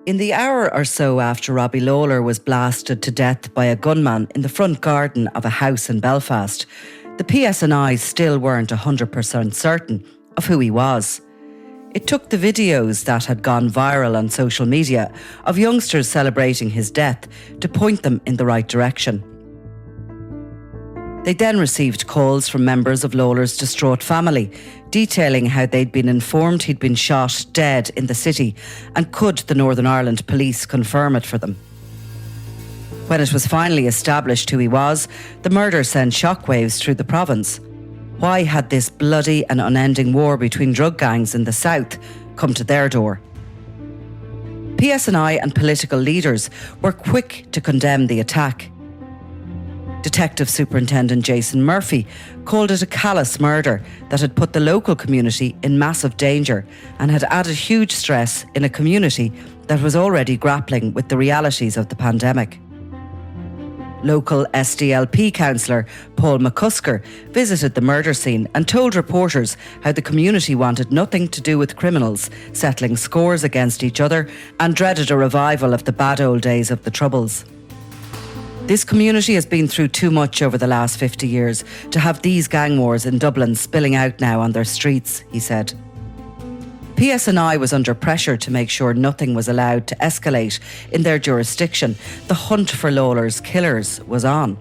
In the hour or so after Robbie Lawler was blasted to death by a gunman in the front garden of a house in Belfast, the PSNI still weren't 100% certain of who he was. It took the videos that had gone viral on social media of youngsters celebrating his death to point them in the right direction. They then received calls from members of Lawler's distraught family, detailing how they'd been informed he'd been shot dead in the city, and could the Northern Ireland police confirm it for them. When it was finally established who he was, the murder sent shockwaves through the province. Why had this bloody and unending war between drug gangs in the south come to their door? PSNI and political leaders were quick to condemn the attack. Detective Superintendent Jason Murphy called it a callous murder that had put the local community in massive danger and had added huge stress in a community that was already grappling with the realities of the pandemic. Local SDLP councillor Paul McCusker visited the murder scene and told reporters how the community wanted nothing to do with criminals settling scores against each other and dreaded a revival of the bad old days of the Troubles. This community has been through too much over the last 50 years to have these gang wars in Dublin spilling out now on their streets, he said. PSNI was under pressure to make sure nothing was allowed to escalate in their jurisdiction. The hunt for Lawler's killers was on.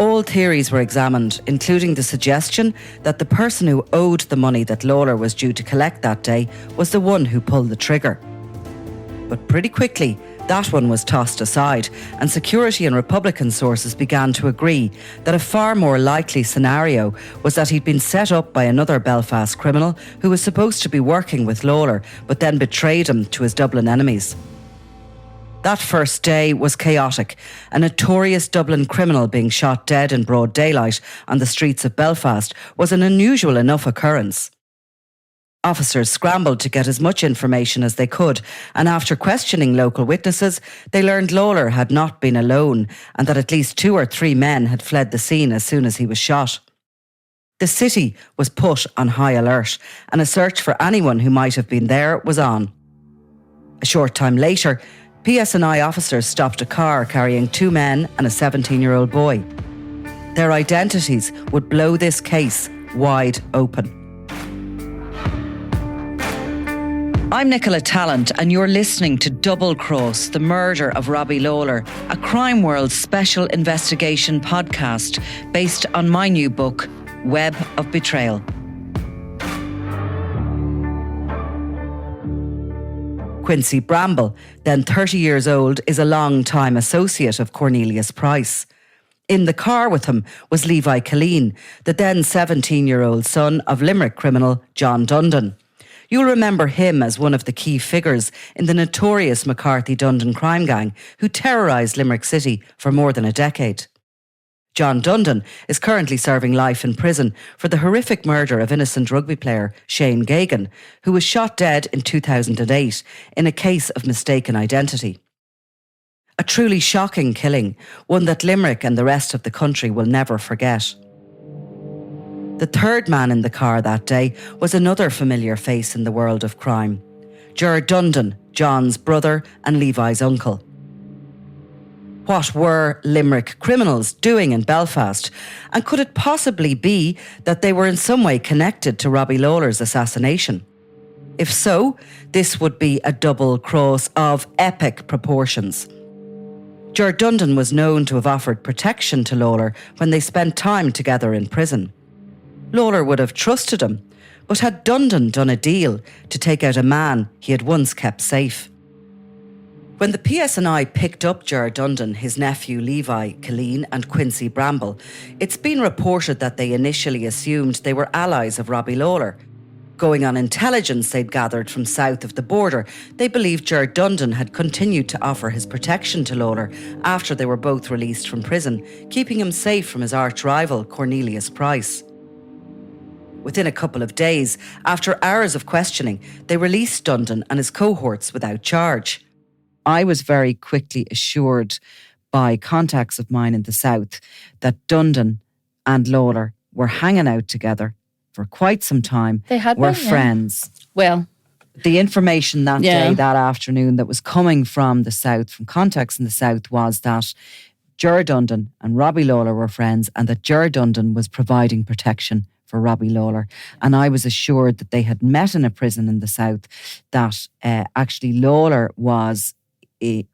All theories were examined, including the suggestion that the person who owed the money that Lawler was due to collect that day was the one who pulled the trigger. But pretty quickly, that one was tossed aside, and security and Republican sources began to agree that a far more likely scenario was that he'd been set up by another Belfast criminal who was supposed to be working with Lawler, but then betrayed him to his Dublin enemies. That first day was chaotic. A notorious Dublin criminal being shot dead in broad daylight on the streets of Belfast was an unusual enough occurrence. Officers scrambled to get as much information as they could, and after questioning local witnesses, they learned Lawler had not been alone and that at least 2 or 3 men had fled the scene as soon as he was shot. The city was put on high alert, and a search for anyone who might have been there was on. A short time later, PSNI officers stopped a car carrying 2 men and a 17-year-old boy. Their identities would blow this case wide open. I'm Nicola Tallant, and you're listening to Double Cross, the murder of Robbie Lawler, a Crime World special investigation podcast based on my new book, Web of Betrayal. Quincy Bramble, then 30 years old, is a long-time associate of Cornelius Price. In the car with him was Levi Killeen, the then 17-year-old son of Limerick criminal John Dundon. You'll remember him as one of the key figures in the notorious McCarthy-Dundon crime gang who terrorised Limerick City for more than a decade. John Dundon is currently serving life in prison for the horrific murder of innocent rugby player Shane Gagan, who was shot dead in 2008 in a case of mistaken identity. A truly shocking killing, one that Limerick and the rest of the country will never forget. The third man in the car that day was another familiar face in the world of crime. Gerard Dundon, John's brother and Levi's uncle. What were Limerick criminals doing in Belfast? And could it possibly be that they were in some way connected to Robbie Lawler's assassination? If so, this would be a double cross of epic proportions. Gerard Dundon was known to have offered protection to Lawler when they spent time together in prison. Lawler would have trusted him, but had Dundon done a deal to take out a man he had once kept safe? When the PSNI picked up Gerard Dundon, his nephew Levi Killeen and Quincy Bramble, it's been reported that they initially assumed they were allies of Robbie Lawler. Going on intelligence they'd gathered from south of the border, they believed Gerard Dundon had continued to offer his protection to Lawler after they were both released from prison, keeping him safe from his arch-rival Cornelius Price. Within a couple of days, after hours of questioning, they released Dundon and his cohorts without charge. I was very quickly assured by contacts of mine in the south that Dundon and Lawler were hanging out together for quite some time. They had were been, friends. Well, The information that day, that afternoon, that was coming from the south, from contacts in the south, was that Ger Dundon and Robbie Lawler were friends, and that Ger Dundon was providing protection for Robbie Lawler. And I was assured that they had met in a prison in the south, that actually Lawler was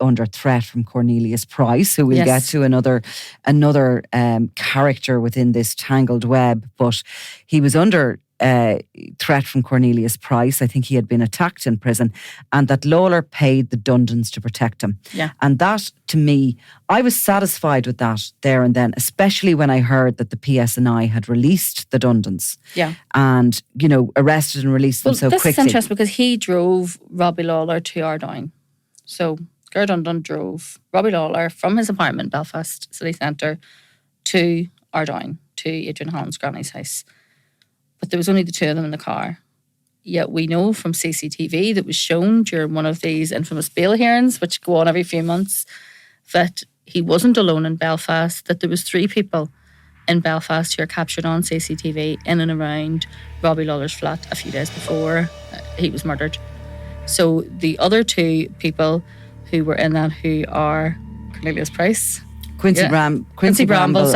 under threat from Cornelius Price, who we'll get to, another character within this tangled web. But he was under threat from Cornelius Price. I think he had been attacked in prison, and that Lawler paid the Dundons to protect him. Yeah. And that, to me, I was satisfied with that there and then, especially when I heard that the PSNI had released the Dundons. Yeah. And, arrested and released them so quickly. This is interesting because he drove Robbie Lawler to Ardoyne. So Ger Dundon drove Robbie Lawler from his apartment in Belfast city centre to Ardoyne, to Adrian Holland's granny's house. But there was only the two of them in the car. Yet we know from CCTV that was shown during one of these infamous bail hearings, which go on every few months, that he wasn't alone in Belfast, that there was 3 people in Belfast who are captured on CCTV in and around Robbie Lawler's flat a few days before he was murdered. So the other 2 people who were in that, who are Cornelius Price, Quincy Bramble,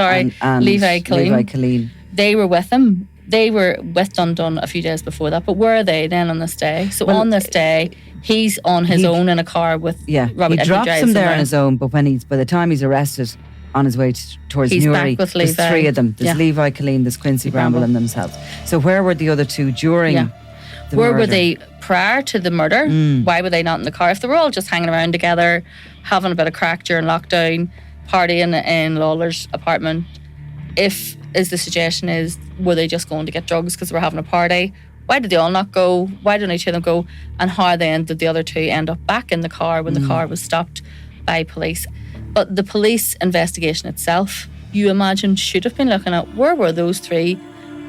and Levi Killeen. They were with him. They were with Dundon a few days before that, but where are they then on this day? So on this day, he's on his own in a car with Robbie. He drops him there on his own, but by the time he's arrested on his way towards Newry, there's 3 of them. There's Levi Killeen, there's Quincy Bramble and themselves. So where were the other 2 during the Where murder? were they prior to the murder? Why were they not in the car? If they were all just hanging around together, having a bit of crack during lockdown, partying in Lawler's apartment, as the suggestion is, were they just going to get drugs because they were having a party? Why did they all not go? Why didn't each of them go? And how then did the other 2 end up back in the car when the car was stopped by police? But the police investigation itself, you imagine, should have been looking at where were those 3?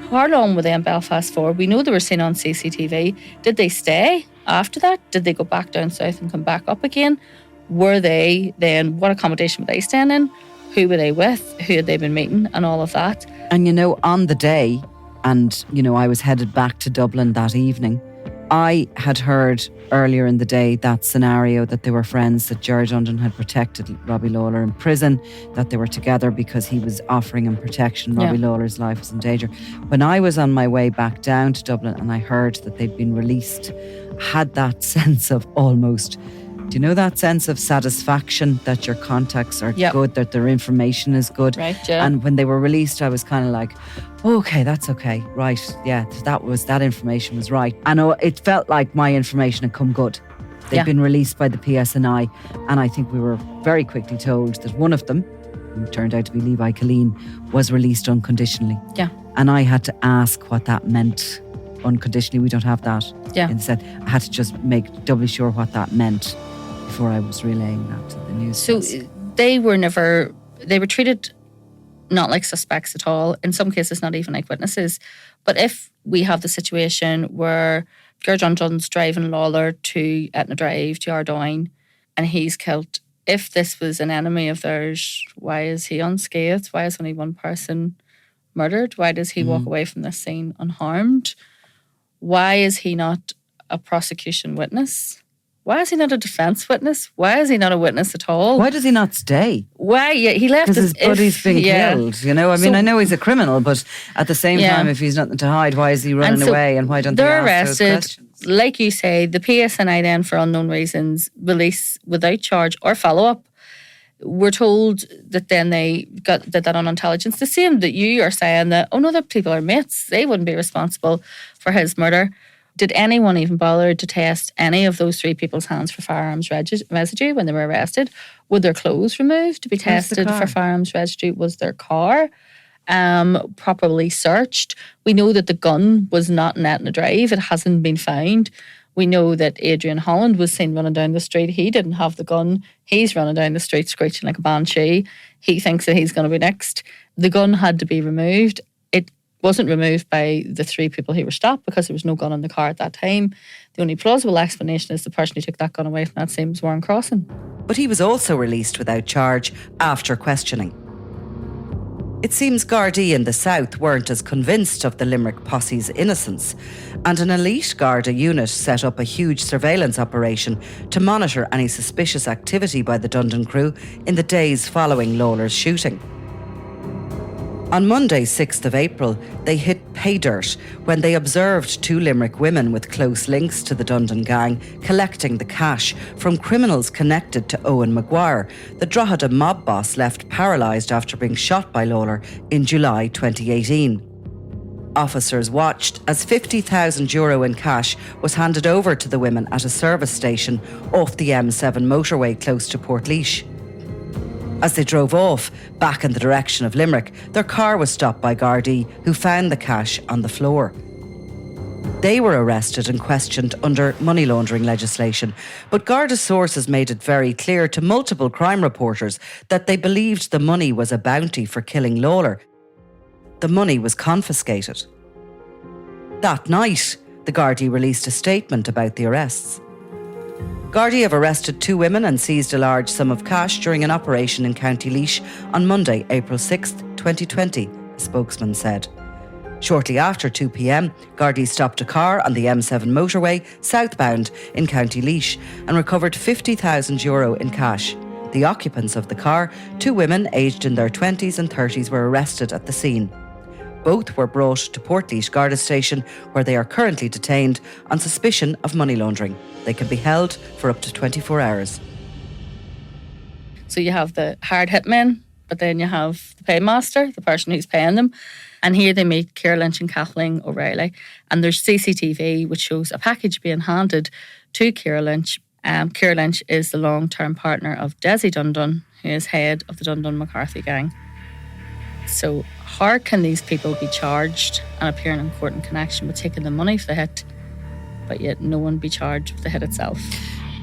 How long were they in Belfast for? We know they were seen on CCTV. Did they stay after that? Did they go back down south and come back up again? Were they then, what accommodation were they staying in? Who were they with? Who had they been meeting? And all of that. And on the day, and I was headed back to Dublin that evening, I had heard earlier in the day that scenario that they were friends, that Ger Dundon had protected Robbie Lawler in prison, that they were together because he was offering him protection. Robbie Lawler's life was in danger. When I was on my way back down to Dublin and I heard that they'd been released, I had that sense of almost, that sense of satisfaction that your contacts are good, that their information is good. Right, yeah. And when they were released, I was kind of like, okay, that's okay. Right, yeah, that information was right. And it felt like my information had come good. They'd been released by the PSNI, and I think we were very quickly told that one of them, who turned out to be Levi Killeen, was released unconditionally. Yeah. And I had to ask what that meant. Unconditionally, we don't have that. Yeah. Instead, I had to just make doubly sure what that meant before I was relaying that to the news. So they were treated not like suspects at all. In some cases, not even like witnesses. But if we have the situation where Ger Dundon's driving Lawler to Etna Drive, to Ardoyne, and he's killed, if this was an enemy of theirs, why is he unscathed? Why is only one person murdered? Why does he walk away from this scene unharmed? Why is he not a prosecution witness? Why is he not a defence witness? Why is he not a witness at all? Why does he not stay? Why? Yeah, he left because his buddy's been killed. I know he's a criminal, but at the same time, if he's nothing to hide, why is he running away? And why don't they ask those questions? Like you say, the PSNI then, for unknown reasons, release without charge or follow up. We're told that then they got that on intelligence. The same that you are saying that, oh no, the people are mates. They wouldn't be responsible for his murder. Did anyone even bother to test any of those 3 people's hands for firearms residue when they were arrested? Were their clothes removed to be tested for firearms residue? Was their car properly searched? We know that the gun was not in Etna Drive. It hasn't been found. We know that Adrian Holland was seen running down the street. He didn't have the gun. He's running down the street screeching like a banshee. He thinks that he's going to be next. The gun had to be removed. It wasn't removed by the 3 people who were stopped because there was no gun in the car at that time. The only plausible explanation is the person who took that gun away from that scene was Warren Crossan. But he was also released without charge after questioning. It seems Gardaí in the south weren't as convinced of the Limerick posse's innocence, and an elite Garda unit set up a huge surveillance operation to monitor any suspicious activity by the Dundon crew in the days following Lawler's shooting. On Monday, 6th of April, they hit pay dirt when they observed two Limerick women with close links to the Dundon gang collecting the cash from criminals connected to Owen Maguire, the Drogheda mob boss left paralysed after being shot by Lawler in July 2018. Officers watched as €50,000 in cash was handed over to the women at a service station off the M7 motorway close to Portlaoise. As they drove off, back in the direction of Limerick, their car was stopped by Gardaí who found the cash on the floor. They were arrested and questioned under money laundering legislation, but Garda sources made it very clear to multiple crime reporters that they believed the money was a bounty for killing Lawler. The money was confiscated. That night, the Gardaí released a statement about the arrests. Gardaí have arrested two women and seized a large sum of cash during an operation in County Laois on Monday, April 6, 2020, a spokesman said. Shortly after 2 p.m, Gardaí stopped a car on the M7 motorway southbound in County Laois and recovered €50,000 in cash. The occupants of the car, two women aged in their 20s and 30s, were arrested at the scene. Both were brought to Portlaoise Garda Station, where they are currently detained on suspicion of money laundering. They can be held for up to 24 hours. So you have the hard hit men, but then you have the paymaster, the person who's paying them. And here they meet Ciara Lynch and Kathleen O'Reilly. And there's CCTV which shows a package being handed to Ciara Lynch. Ciara Lynch is the long-term partner of Desi Dundon, who is head of the Dundon McCarthy gang. So how can these people be charged and appearing in court in connection with taking the money for the hit, but yet no one be charged with the hit itself?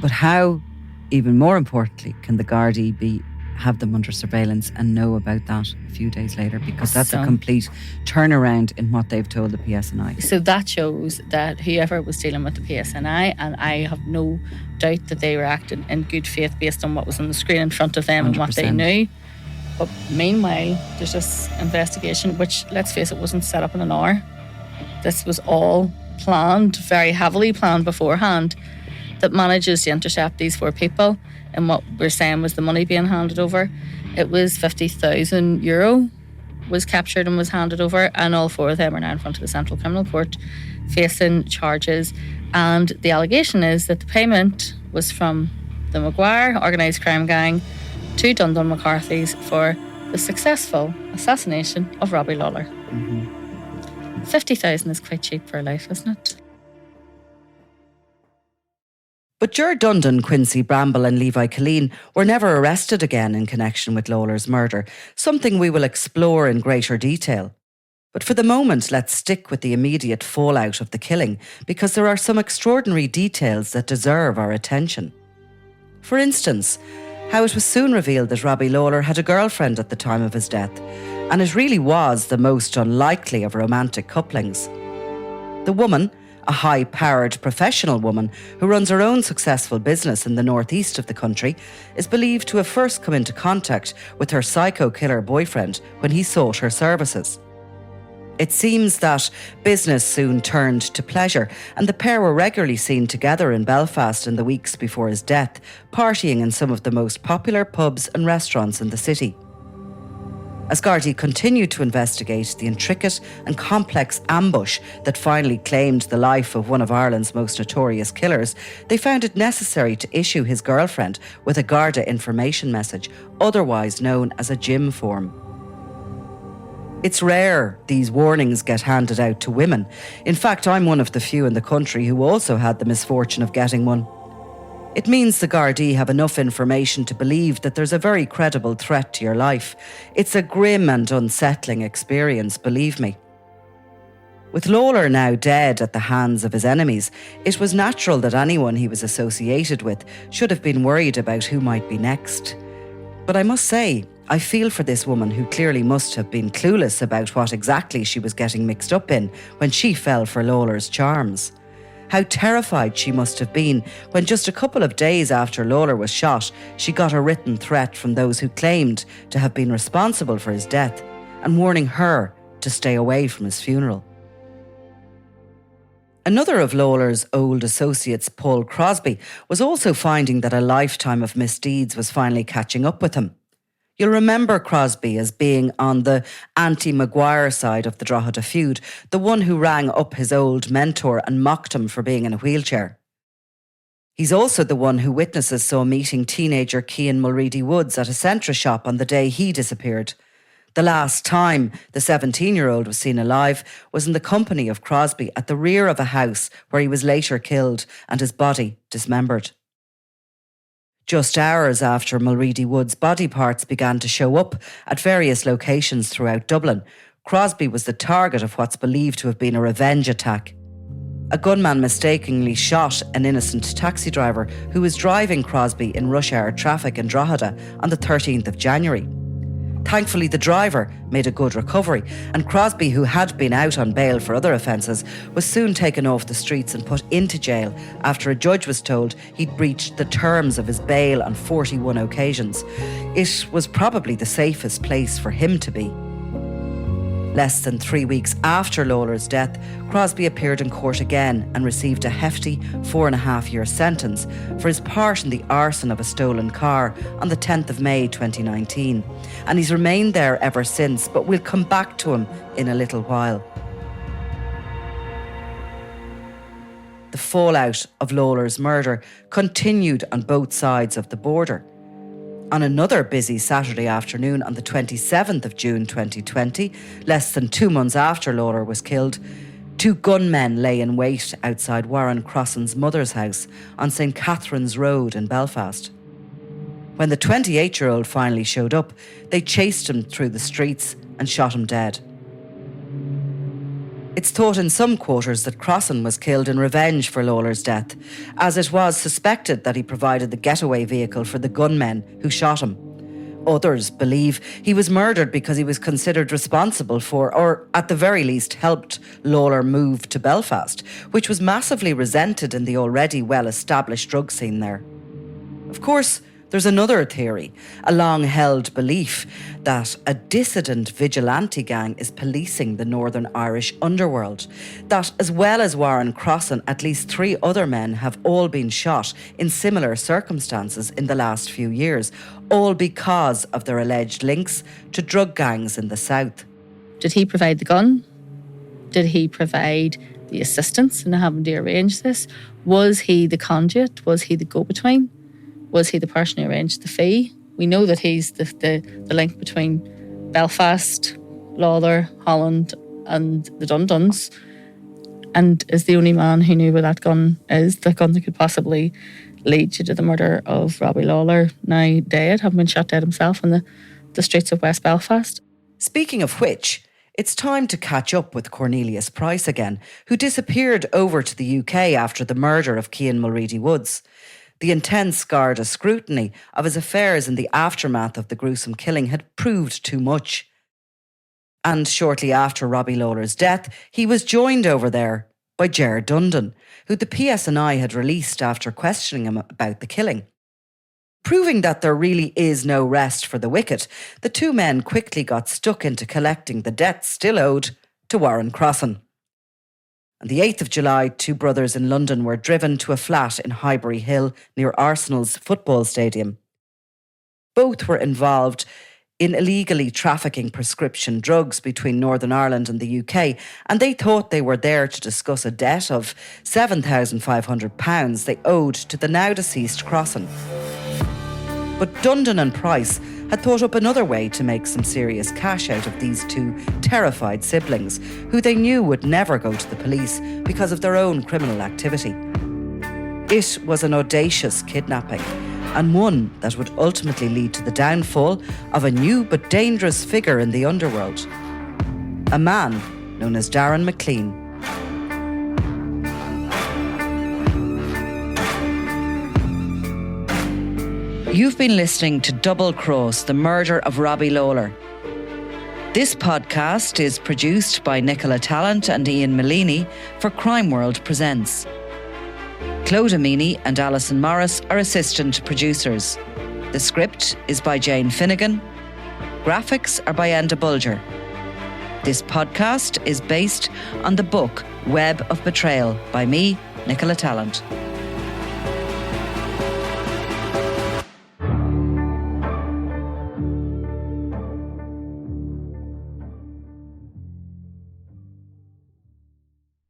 But how, even more importantly, can the Gardaí have them under surveillance and know about that a few days later? Because that's a complete turnaround in what they've told the PSNI. So that shows that whoever was dealing with the PSNI, and I have no doubt that they were acting in good faith based on what was on the screen in front of them 100%. And what they knew. But meanwhile, there's this investigation, which, let's face it, wasn't set up in an hour. This was all planned, very heavily planned beforehand, that manages to intercept these four people. And what we're saying was the money being handed over. It was €50,000 was captured and was handed over, and all four of them are now in front of the Central Criminal Court facing charges. And the allegation is that the payment was from the Maguire organised crime gang to Dundon McCarthy's for the successful assassination of Robbie Lawler. 50,000 is quite cheap for a life, isn't it? But Ger Dundon, Quincy Bramble and Levi Killeen were never arrested again in connection with Lawler's murder, something we will explore in greater detail. But for the moment, let's stick with the immediate fallout of the killing, because there are some extraordinary details that deserve our attention. For instance, how it was soon revealed that Robbie Lawler had a girlfriend at the time of his death, and it really was the most unlikely of romantic couplings. The woman, a high-powered professional woman who runs her own successful business in the northeast of the country, is believed to have first come into contact with her psycho-killer boyfriend when he sought her services. It seems that business soon turned to pleasure, and the pair were regularly seen together in Belfast in the weeks before his death, partying in some of the most popular pubs and restaurants in the city. As Gardaí continued to investigate the intricate and complex ambush that finally claimed the life of one of Ireland's most notorious killers, they found it necessary to issue his girlfriend with a Garda information message, otherwise known as a Jim form. It's rare these warnings get handed out to women. In fact, I'm one of the few in the country who also had the misfortune of getting one. It means the Gardaí have enough information to believe that there's a very credible threat to your life. It's a grim and unsettling experience, believe me. With Lawler now dead at the hands of his enemies, it was natural that anyone he was associated with should have been worried about who might be next. But I must say, I feel for this woman who clearly must have been clueless about what exactly she was getting mixed up in when she fell for Lawler's charms. How terrified she must have been when just a couple of days after Lawler was shot, she got a written threat from those who claimed to have been responsible for his death, and warning her to stay away from his funeral. Another of Lawler's old associates, Paul Crosby, was also finding that a lifetime of misdeeds was finally catching up with him. You'll remember Crosby as being on the anti-Maguire side of the Drogheda feud, the one who rang up his old mentor and mocked him for being in a wheelchair. He's also the one who witnesses saw meeting teenager Cian Mulready Woods at a Centra shop on the day he disappeared. The last time the 17-year-old was seen alive was in the company of Crosby at the rear of a house where he was later killed and his body dismembered. Just hours after Mulready Woods' body parts began to show up at various locations throughout Dublin, Crosby was the target of what's believed to have been a revenge attack. A gunman mistakenly shot an innocent taxi driver who was driving Crosby in rush hour traffic in Drogheda on the 13th of January. Thankfully, the driver made a good recovery, and Crosby, who had been out on bail for other offences, was soon taken off the streets and put into jail after a judge was told he'd breached the terms of his bail on 41 occasions. It was probably the safest place for him to be. Less than 3 weeks after Lawler's death, Crosby appeared in court again and received a hefty 4.5-year sentence for his part in the arson of a stolen car on the 10th of May 2019. And he's remained there ever since, but we'll come back to him in a little while. The fallout of Lawler's murder continued on both sides of the border. On another busy Saturday afternoon on the 27th of June 2020, less than 2 months after Lawler was killed, 2 gunmen lay in wait outside Warren Crossan's mother's house on St. Catherine's Road in Belfast. When the 28-year-old finally showed up, they chased him through the streets and shot him dead. It's thought in some quarters that Crossan was killed in revenge for Lawler's death, as it was suspected that he provided the getaway vehicle for the gunmen who shot him. Others believe he was murdered because he was considered responsible for, or at the very least helped, Lawler move to Belfast, which was massively resented in the already well-established drug scene there. Of course, there's another theory, a long-held belief that a dissident vigilante gang is policing the Northern Irish underworld. That, as well as Warren Crossan, at least 3 other men have all been shot in similar circumstances in the last few years, all because of their alleged links to drug gangs in the south. Did he provide the gun? Did he provide the assistance in having to arrange this? Was he the conduit? Was he the go-between? Was he the person who arranged the fee? We know that he's the link between Belfast, Lawler, Holland and the Dunduns, and is the only man who knew where that gun is, the gun that could possibly lead you to the murder of Robbie Lawler, now dead, having been shot dead himself in the streets of West Belfast. Speaking of which, it's time to catch up with Cornelius Price again, who disappeared over to the UK after the murder of Cian Mulready Woods. The intense Garda scrutiny of his affairs in the aftermath of the gruesome killing had proved too much. And shortly after Robbie Lawler's death, he was joined over there by Ger Dundon, who the PSNI had released after questioning him about the killing. Proving that there really is no rest for the wicked, the 2 men quickly got stuck into collecting the debts still owed to Warren Crossan. On the 8th of July, 2 brothers in London were driven to a flat in Highbury Hill near Arsenal's football stadium. Both were involved in illegally trafficking prescription drugs between Northern Ireland and the UK, and they thought they were there to discuss a debt of £7,500 they owed to the now deceased Crossan. But Dundon and Price had thought up another way to make some serious cash out of these 2 terrified siblings, who they knew would never go to the police because of their own criminal activity. It was an audacious kidnapping, and one that would ultimately lead to the downfall of a new but dangerous figure in the underworld, a man known as Darren McLean. You've been listening to Double Cross, the Murder of Robbie Lawler. This podcast is produced by Nicola Tallant and Ian Malini for Crime World Presents. Clodagh Meany and Alison Morris are assistant producers. The script is by Jane Finnegan. Graphics are by Enda Bulger. This podcast is based on the book Web of Betrayal by me, Nicola Tallant.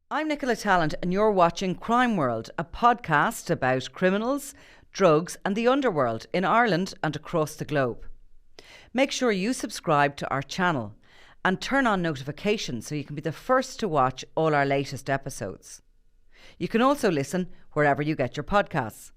I'm Nicola Tallant and you're watching Crime World, a podcast about criminals, drugs and the underworld in Ireland and across the globe. Make sure you subscribe to our channel and turn on notifications so you can be the first to watch all our latest episodes. You can also listen wherever you get your podcasts.